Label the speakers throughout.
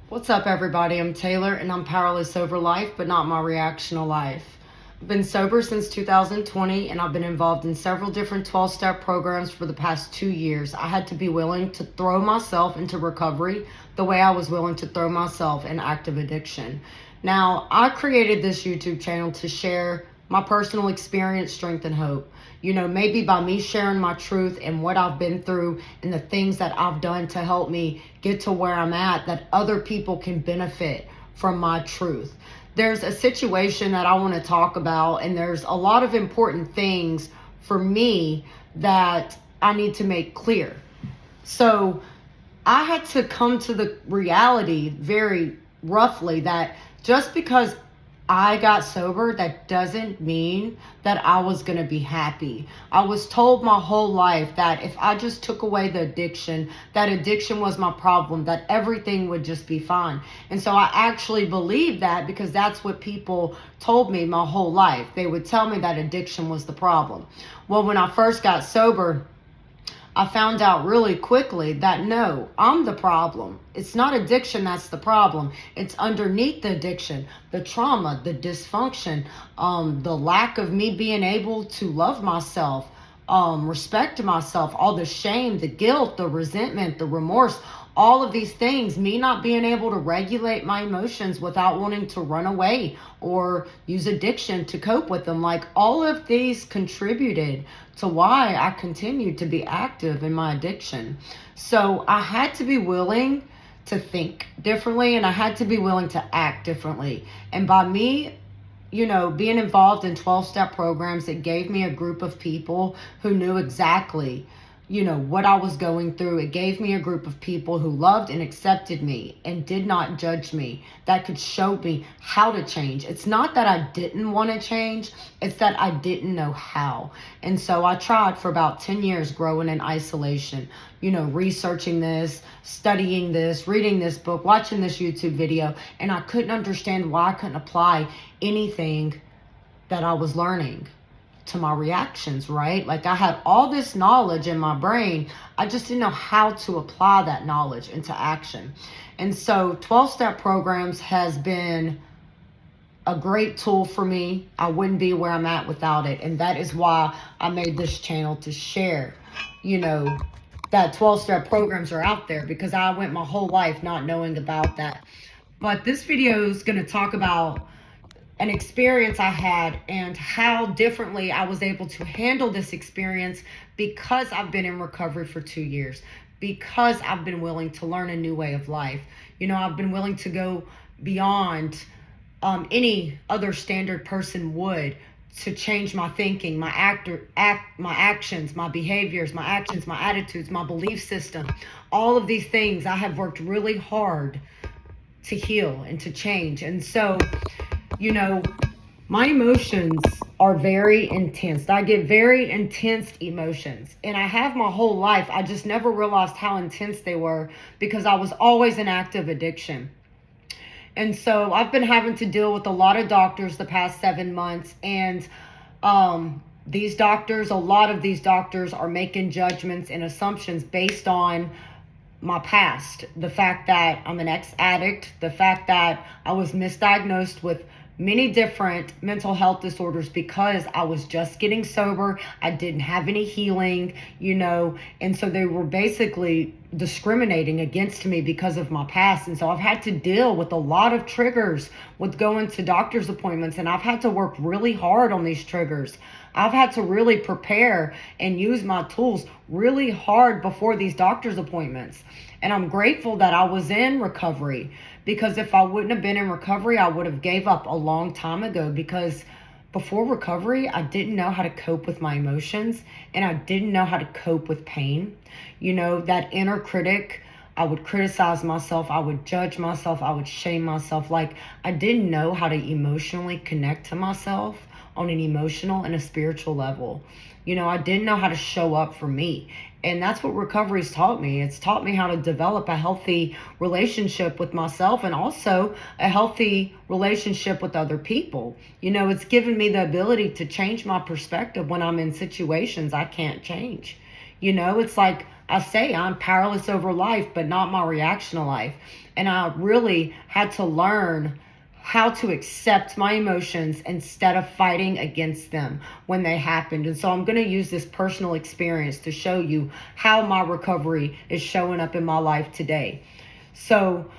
Speaker 1: What's up, everybody? I'm Taylor, and I'm powerless over life, but not my reactional life. I've been sober since 2020, and I've been involved in several different 12-step programs for the past 2 years. I had to be willing to throw myself into recovery the way I was willing to throw myself in active addiction. Now, I created this YouTube channel to share my personal experience, strength, and hope. Maybe by me sharing my truth and what I've been through and the things that I've done to help me get to where I'm at, that other people can benefit from my truth. There's a situation that I want to talk about, and there's a lot of important things for me that I need to make clear. So I had to come to the reality very roughly that just because I got sober, that doesn't mean that I was going to be happy. I was told my whole life that if I just took away the addiction, that addiction was my problem, that everything would just be fine. And so I actually believed that because that's what people told me my whole life. They would tell me that addiction was the problem. Well, when I first got sober, I found out really quickly that no, I'm the problem. It's not addiction that's the problem. It's underneath the addiction, the trauma, the dysfunction, the lack of me being able to love myself, respect myself, all the shame, the guilt, the resentment, the remorse, all of these things, me not being able to regulate my emotions without wanting to run away or use addiction to cope with them. Like, all of these contributed to why I continued to be active in my addiction. So I had to be willing to think differently, and I had to be willing to act differently. And by me, being involved in 12-step programs, it gave me a group of people who knew exactly what I was going through. It gave me a group of people who loved and accepted me and did not judge me, that could show me how to change. It's not that I didn't want to change, it's that I didn't know how. And so I tried for about 10 years growing in isolation, researching this, studying this, reading this book, watching this YouTube video, and I couldn't understand why I couldn't apply anything that I was learning to my reactions, right? Like, I had all this knowledge in my brain. I just didn't know how to apply that knowledge into action. And so 12-step programs has been a great tool for me. I wouldn't be where I'm at without it. And that is why I made this channel, to share, that 12-step programs are out there, because I went my whole life not knowing about that. But this video is going to talk about an experience I had and how differently I was able to handle this experience because I've been in recovery for 2 years, because I've been willing to learn a new way of life. I've been willing to go beyond any other standard person would, to change my thinking, my actions, my behaviors, my actions, my attitudes, my belief system. All of these things I have worked really hard to heal and to change. And so, my emotions are very intense. I get very intense emotions, and I have my whole life. I just never realized how intense they were because I was always in active addiction. And so I've been having to deal with a lot of doctors the past 7 months, and a lot of these doctors are making judgments and assumptions based on my past. The fact that I'm an ex-addict, the fact that I was misdiagnosed with many different mental health disorders because I was just getting sober. I didn't have any healing, and so they were basically discriminating against me because of my past. And so I've had to deal with a lot of triggers with going to doctor's appointments, and I've had to work really hard on these triggers. I've had to really prepare and use my tools really hard before these doctor's appointments. And I'm grateful that I was in recovery, because if I wouldn't have been in recovery, I would have gave up a long time ago, because before recovery, I didn't know how to cope with my emotions, and I didn't know how to cope with pain. That inner critic, I would criticize myself, I would judge myself, I would shame myself. Like, I didn't know how to emotionally connect to myself on an emotional and a spiritual level. I didn't know how to show up for me. And that's what recovery's taught me. It's taught me how to develop a healthy relationship with myself, and also a healthy relationship with other people. It's given me the ability to change my perspective when I'm in situations I can't change. It's like I say, I'm powerless over life, but not my reaction to life. And I really had to learn how to accept my emotions instead of fighting against them when they happened. And so I'm going to use this personal experience to show you how my recovery is showing up in my life today. So,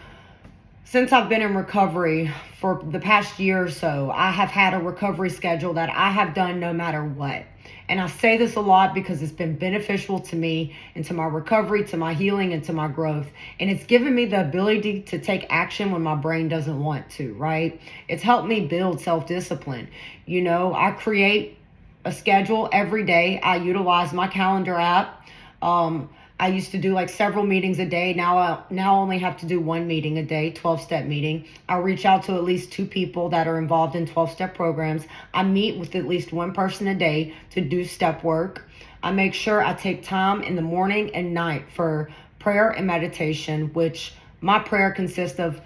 Speaker 1: since I've been in recovery for the past year or so, I have had a recovery schedule that I have done no matter what. And I say this a lot because it's been beneficial to me and to my recovery, to my healing, and to my growth. And it's given me the ability to take action when my brain doesn't want to, right? It's helped me build self-discipline. I create a schedule every day. I utilize my calendar app. I used to do like several meetings a day. Now I only have to do one meeting a day, 12-step meeting. I reach out to at least 2 people that are involved in 12-step programs. I meet with at least one person a day to do step work. I make sure I take time in the morning and night for prayer and meditation, which my prayer consists of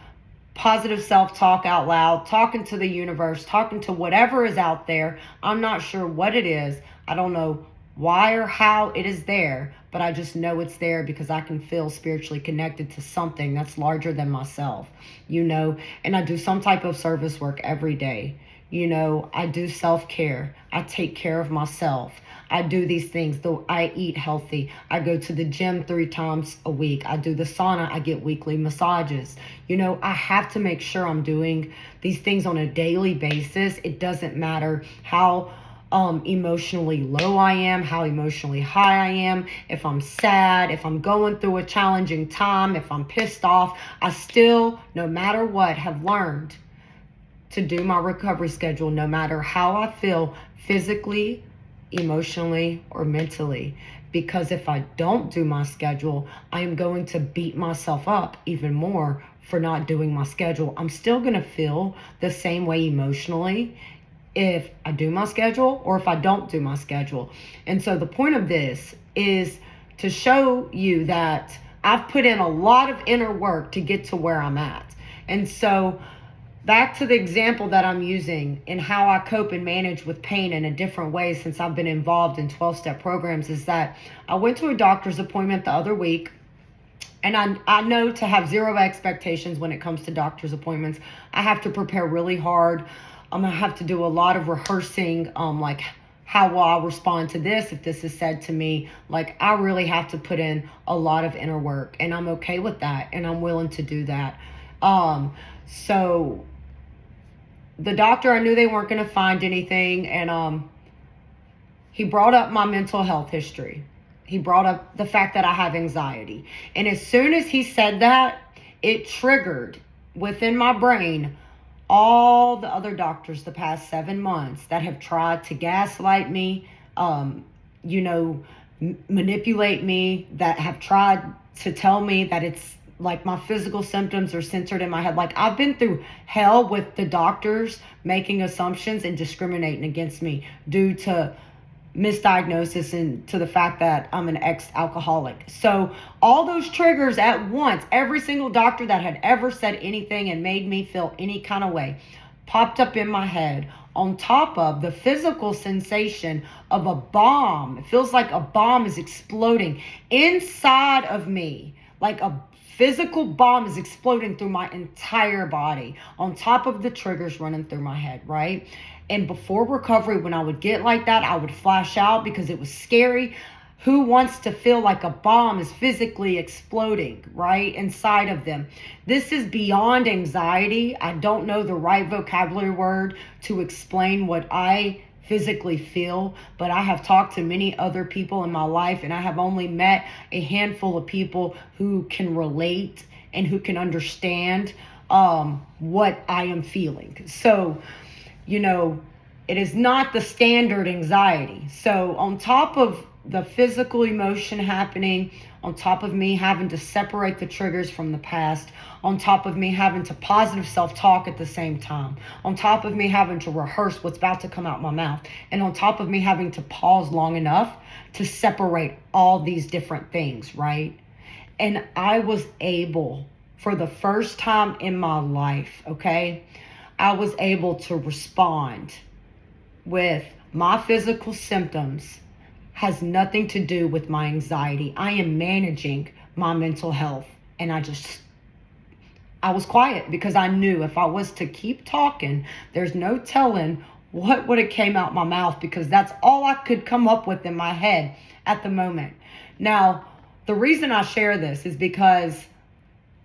Speaker 1: positive self-talk out loud, talking to the universe, talking to whatever is out there. I'm not sure what it is. I don't know why or how it is there, but I just know it's there because I can feel spiritually connected to something that's larger than myself, and I do some type of service work every day. I do self-care. I take care of myself. I do these things, though. I eat healthy. I go to the gym 3 times a week. I do the sauna. I get weekly massages. I have to make sure I'm doing these things on a daily basis. It doesn't matter how emotionally low I am, how emotionally high I am, if I'm sad, if I'm going through a challenging time, if I'm pissed off, I still, no matter what, have learned to do my recovery schedule no matter how I feel physically, emotionally, or mentally. Because if I don't do my schedule, I am going to beat myself up even more for not doing my schedule. I'm still going to feel the same way emotionally if I do my schedule or if I don't do my schedule. And so the point of this is to show you that I've put in a lot of inner work to get to where I'm at. And so back to the example that I'm using and how I cope and manage with pain in a different way since I've been involved in 12-step programs is that I went to a doctor's appointment the other week. And I know to have zero expectations when it comes to doctor's appointments. I have to prepare really hard. I have to do a lot of rehearsing, like how will I respond to this if this is said to me. Like I really have to put in a lot of inner work, and I'm okay with that, and I'm willing to do that. So the doctor, I knew they weren't going to find anything, and he brought up my mental health history. He brought up the fact that I have anxiety. And as soon as he said that, it triggered within my brain all the other doctors the past 7 months that have tried to gaslight me, manipulate me, that have tried to tell me that it's like my physical symptoms are centered in my head. Like I've been through hell with the doctors making assumptions and discriminating against me due to misdiagnosis and to the fact that I'm an ex-alcoholic. So all those triggers at once, every single doctor that had ever said anything and made me feel any kind of way popped up in my head, on top of the physical sensation of a bomb. It feels like a bomb is exploding inside of me, like a physical bomb is exploding through my entire body, on top of the triggers running through my head, right? And before recovery, when I would get like that, I would flash out because it was scary. Who wants to feel like a bomb is physically exploding, right, inside of them? This is beyond anxiety. I don't know the right vocabulary word to explain what I physically feel, but I have talked to many other people in my life, and I have only met a handful of people who can relate and who can understand what I am feeling. So, it is not the standard anxiety. So on top of the physical emotion happening, on top of me having to separate the triggers from the past, on top of me having to positive self-talk at the same time, on top of me having to rehearse what's about to come out my mouth, and on top of me having to pause long enough to separate all these different things, right? And I was able, for the first time in my life, okay, I was able to respond with my physical symptoms has nothing to do with my anxiety. I am managing my mental health. And I was quiet because I knew if I was to keep talking, there's no telling what would have came out my mouth, because that's all I could come up with in my head at the moment. Now, the reason I share this is because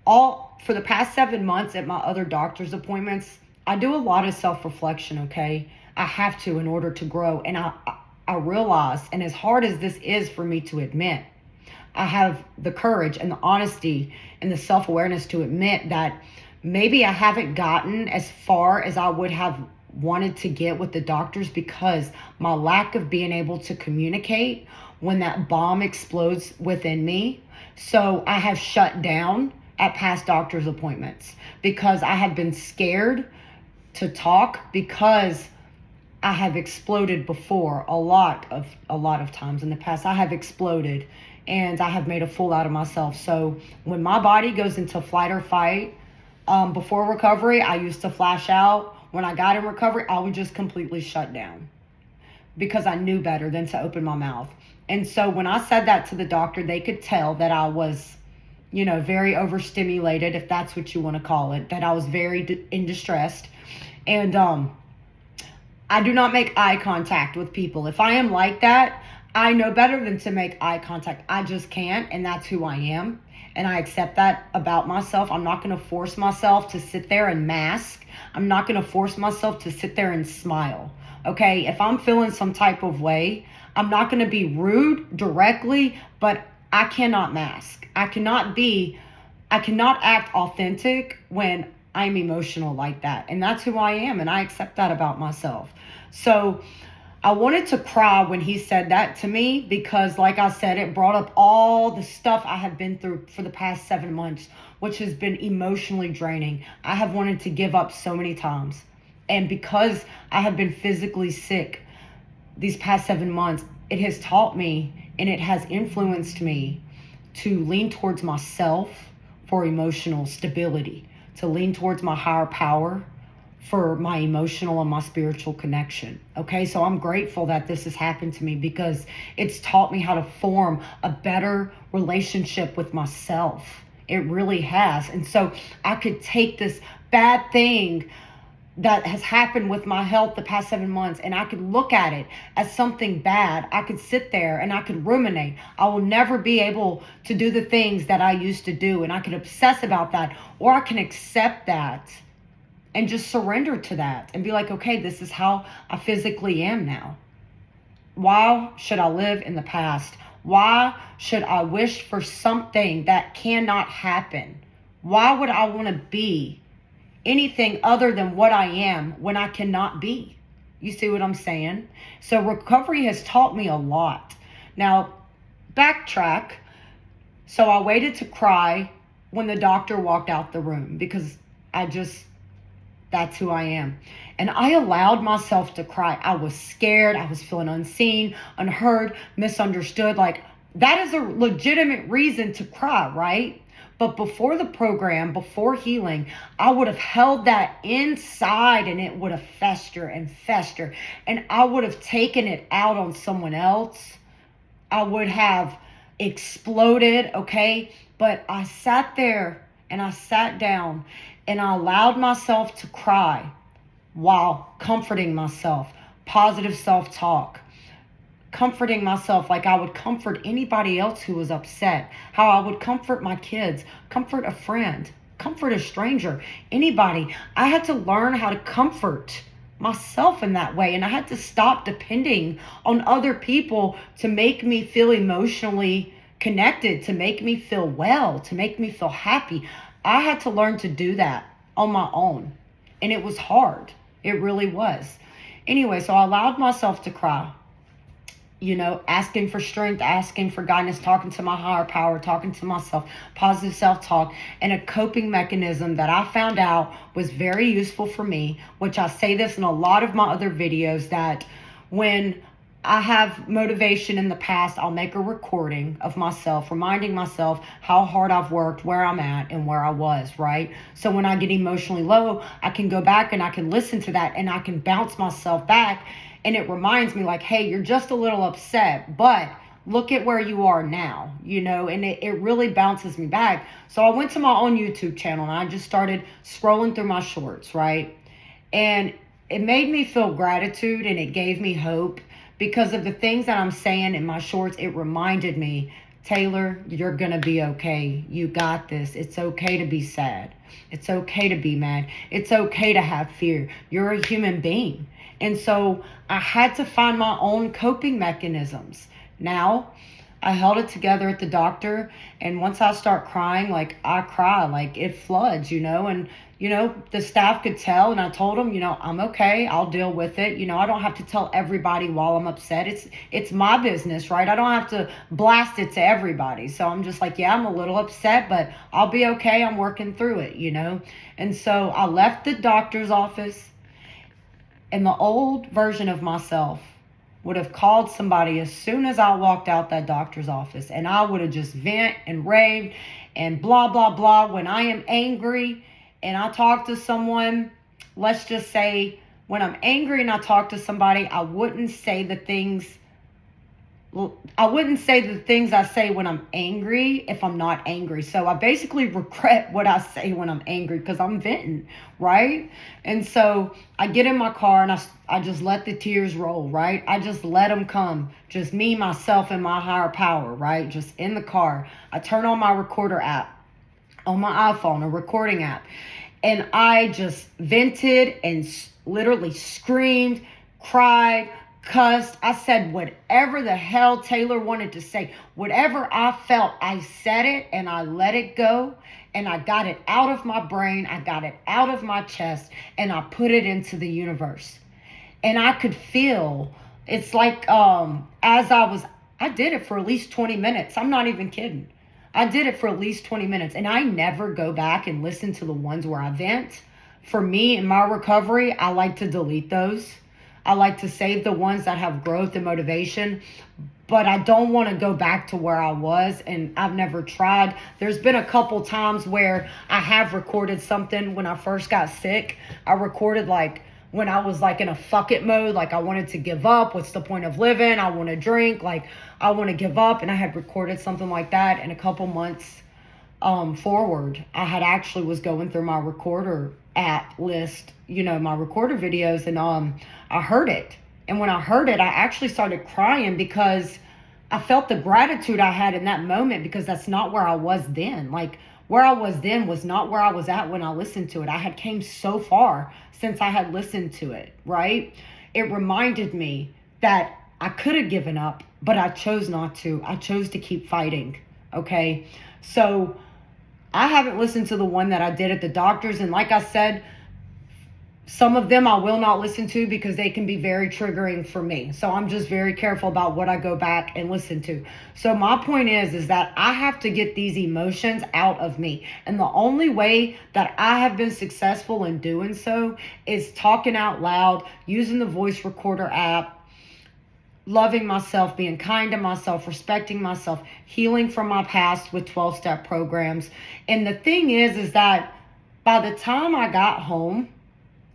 Speaker 1: for the past 7 months at my other doctor's appointments, I do a lot of self-reflection, okay? I have to in order to grow. And I realize, and as hard as this is for me to admit, I have the courage and the honesty and the self-awareness to admit that maybe I haven't gotten as far as I would have wanted to get with the doctors, because my lack of being able to communicate when that bomb explodes within me. So I have shut down at past doctor's appointments because I have been scared to talk, because I have exploded before a lot of times in the past. I have exploded and I have made a fool out of myself. So when my body goes into flight or fight, before recovery, I used to flash out. When I got in recovery, I would just completely shut down because I knew better than to open my mouth. And so when I said that to the doctor, they could tell that I was, very overstimulated, if that's what you want to call it, that I was very in distress. And I do not make eye contact with people. If I am like that, I know better than to make eye contact. I just can't, and that's who I am. And I accept that about myself. I'm not going to force myself to sit there and mask. I'm not going to force myself to sit there and smile. Okay, if I'm feeling some type of way, I'm not going to be rude directly, but I cannot mask. I cannot act authentic when I'm emotional like that. And that's who I am, and I accept that about myself. So I wanted to cry when he said that to me, because like I said, it brought up all the stuff I have been through for the past 7 months, which has been emotionally draining. I have wanted to give up so many times. And because I have been physically sick these past 7 months, it has taught me and it has influenced me to lean towards myself for emotional stability, to lean towards my higher power for my emotional and my spiritual connection. Okay, so I'm grateful that this has happened to me, because it's taught me how to form a better relationship with myself. It really has. And so I could take this bad thing that has happened with my health the past 7 months, and I could look at it as something bad. I could sit there and I could ruminate. I will never be able to do the things that I used to do, and I could obsess about that, or I can accept that and just surrender to that and be like, okay, this is how I physically am now. Why should I live in the past? Why should I wish for something that cannot happen? Why would I want to be anything other than what I am when I cannot be? You see what I'm saying? So recovery has taught me a lot. Now, backtrack. So I waited to cry when the doctor walked out the room, because that's who I am. And I allowed myself to cry. I was scared. I was feeling unseen, unheard, misunderstood. Like, that is a legitimate reason to cry, right? But before the program, before healing, I would have held that inside, and it would have festered and festered. And I would have taken it out on someone else. I would have exploded, okay? But I sat there and I sat down and I allowed myself to cry while comforting myself, positive self-talk, comforting myself like I would comfort anybody else who was upset, how I would comfort my kids, comfort a friend, comfort a stranger, anybody. I had to learn how to comfort myself in that way, and I had to stop depending on other people to make me feel emotionally connected, to make me feel well, to make me feel happy. I had to learn to do that on my own, and it was hard. It really was. Anyway, so I allowed myself to cry, asking for strength, asking for guidance, talking to my higher power, talking to myself, positive self-talk, and a coping mechanism that I found out was very useful for me, which I say this in a lot of my other videos, that when I have motivation in the past, I'll make a recording of myself, reminding myself how hard I've worked, where I'm at, and where I was, right? So when I get emotionally low, I can go back and I can listen to that and I can bounce myself back. And it reminds me like, hey, you're just a little upset, but look at where you are now, and it really bounces me back. So I went to my own YouTube channel and I just started scrolling through my shorts, right? And it made me feel gratitude and it gave me hope because of the things that I'm saying in my shorts. It reminded me, Taylor, you're going to be okay. You got this. It's okay to be sad. It's okay to be mad. It's okay to have fear. You're a human being. And so I had to find my own coping mechanisms. Now, I held it together at the doctor, and once I start crying, like I cry, like it floods, and the staff could tell, and I told them, I'm okay, I'll deal with it. I don't have to tell everybody while I'm upset. It's my business, right? I don't have to blast it to everybody. So I'm just like, yeah, I'm a little upset, but I'll be okay. I'm working through it. And so I left the doctor's office, and the old version of myself would have called somebody as soon as I walked out that doctor's office, and I would have just vent and raved and blah, blah, blah. When I am angry and I talk to someone, let's just say when I'm angry and I talk to somebody, I wouldn't say the things I say when I'm angry if I'm not angry. So I basically regret what I say when I'm angry because I'm venting, right? And so I get in my car and I just let the tears roll, right? I just let them come. Just me, myself, and my higher power, right? Just in the car. I turn on my recorder app on my iPhone, a recording app. And I just vented and literally screamed, cried, cussed. I said whatever the hell Taylor wanted to say. Whatever I felt, I said it and I let it go. And I got it out of my brain. I got it out of my chest and I put it into the universe. And I could feel, it's like I did it for at least 20 minutes. I'm not even kidding. I did it for at least 20 minutes. And I never go back and listen to the ones where I vent. For me, in my recovery, I like to delete those. I like to save the ones that have growth and motivation, but I don't want to go back to where I was, and I've never tried. There's been a couple times where I have recorded something when I first got sick. I recorded like when I was like in a fuck it mode, like I wanted to give up. What's the point of living? I want to drink, like I want to give up. And I had recorded something like that. And a couple months forward, I had actually was going through my recorder app list, my recorder videos, and I heard it. And when I heard it, I actually started crying because I felt the gratitude I had in that moment, because that's not where I was then. Like where I was then was not where I was at when I listened to it. I had came so far since I had listened to it, right? It reminded me that I could have given up, but I chose not to. I chose to keep fighting, okay? So I haven't listened to the one that I did at the doctor's. And like I said, some of them I will not listen to because they can be very triggering for me. So I'm just very careful about what I go back and listen to. So my point is that I have to get these emotions out of me. And the only way that I have been successful in doing so is talking out loud, using the voice recorder app, loving myself, being kind to myself, respecting myself, healing from my past with 12-step programs. And the thing is that by the time I got home,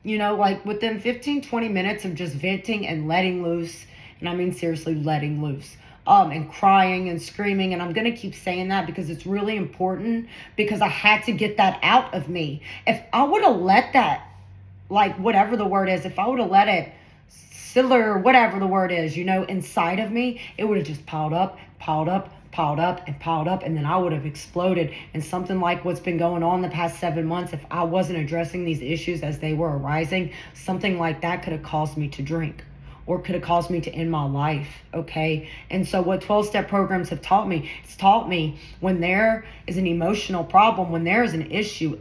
Speaker 1: like within 15, 20 minutes of just venting and letting loose, and I mean seriously letting loose, and crying and screaming, and I'm going to keep saying that because it's really important, because I had to get that out of me. If I would have let that, like whatever the word is, if I would have let it or whatever the word is, inside of me, it would have just piled up, and then I would have exploded. And something like what's been going on the past 7 months, if I wasn't addressing these issues as they were arising, something like that could have caused me to drink or could have caused me to end my life, okay? And so what 12-step programs have taught me, it's taught me when there is an emotional problem, when there is an issue,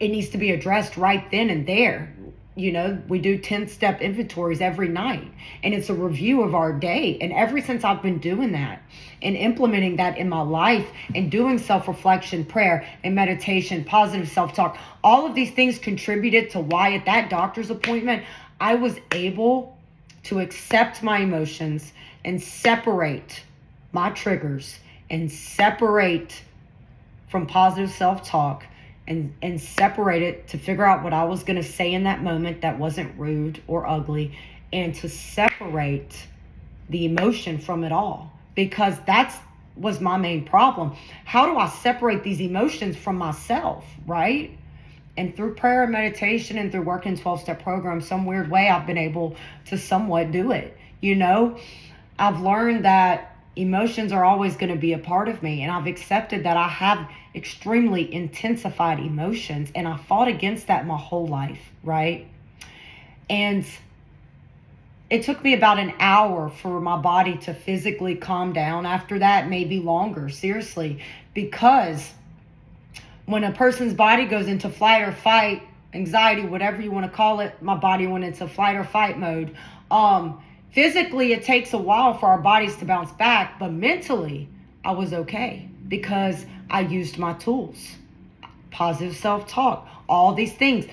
Speaker 1: it needs to be addressed right then and there. We do 10-step inventories every night, and it's a review of our day. And ever since I've been doing that and implementing that in my life and doing self-reflection, prayer and meditation, positive self-talk, all of these things contributed to why at that doctor's appointment, I was able to accept my emotions and separate my triggers and separate from positive self-talk and separate it to figure out what I was going to say in that moment that wasn't rude or ugly, and to separate the emotion from it all, because that's was my main problem. How do I separate these emotions from myself, right? And through prayer and meditation and through working 12-step programs, some weird way I've been able to somewhat do it. I've learned that emotions are always going to be a part of me, and I've accepted that I have extremely intensified emotions, and I fought against that my whole life, right? And it took me about an hour for my body to physically calm down after that, maybe longer, seriously, because when a person's body goes into flight or fight, anxiety, whatever you want to call it, my body went into flight or fight mode. Physically, it takes a while for our bodies to bounce back, but mentally, I was okay because I used my tools. Positive self-talk, all these things.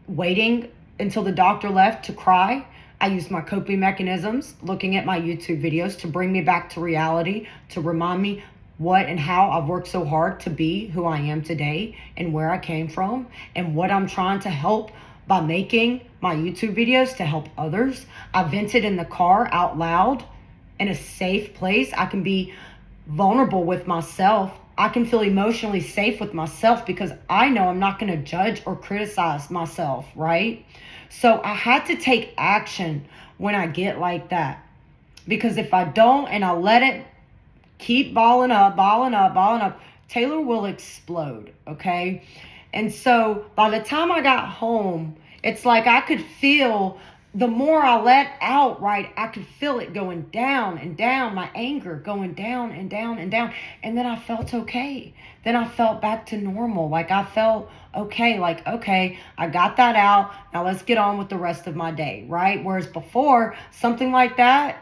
Speaker 1: Waiting until the doctor left to cry. I used my coping mechanisms, looking at my YouTube videos to bring me back to reality, to remind me what and how I've worked so hard to be who I am today and where I came from and what I'm trying to help by making my YouTube videos to help others. I vented in the car out loud in a safe place. I can be vulnerable with myself. I can feel emotionally safe with myself because I know I'm not going to judge or criticize myself, right? So I had to take action when I get like that, because if I don't and I let it keep balling up, Taylor will explode, okay? And so by the time I got home, it's like I could feel, the more I let out, right, I could feel it going down and down, my anger going down and down and down. And then I felt okay. Then I felt back to normal. Like I felt okay, like, okay, I got that out. Now let's get on with the rest of my day, right? Whereas before, something like that,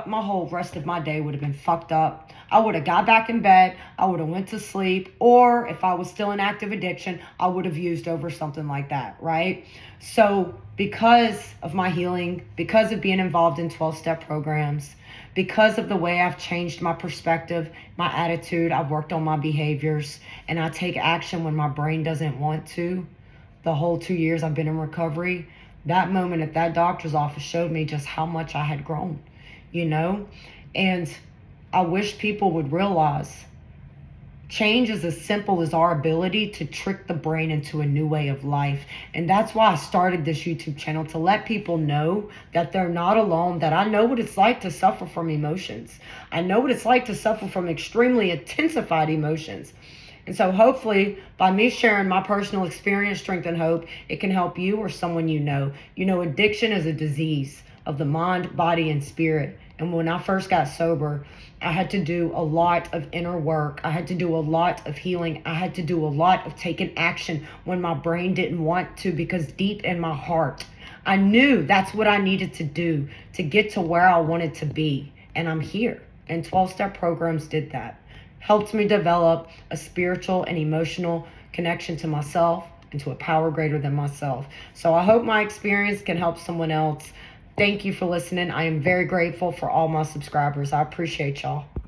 Speaker 1: my whole rest of my day would have been fucked up. I would have got back in bed. I would have went to sleep. Or if I was still in active addiction, I would have used over something like that, right? So because of my healing, because of being involved in 12-step programs, because of the way I've changed my perspective, my attitude, I've worked on my behaviors, and I take action when my brain doesn't want to. The whole 2 years I've been in recovery, that moment at that doctor's office showed me just how much I had grown, And I wish people would realize change is as simple as our ability to trick the brain into a new way of life. And that's why I started this YouTube channel, to let people know that they're not alone, that I know what it's like to suffer from emotions. I know what it's like to suffer from extremely intensified emotions. And so hopefully by me sharing my personal experience, strength, and hope, it can help you or someone you know. Addiction is a disease of the mind, body, and spirit. And when I first got sober, I had to do a lot of inner work. I had to do a lot of healing. I had to do a lot of taking action when my brain didn't want to, because deep in my heart, I knew that's what I needed to do to get to where I wanted to be. And I'm here. And 12-step programs did that. Helped me develop a spiritual and emotional connection to myself and to a power greater than myself. So I hope my experience can help someone else. Thank you for listening. I am very grateful for all my subscribers. I appreciate y'all.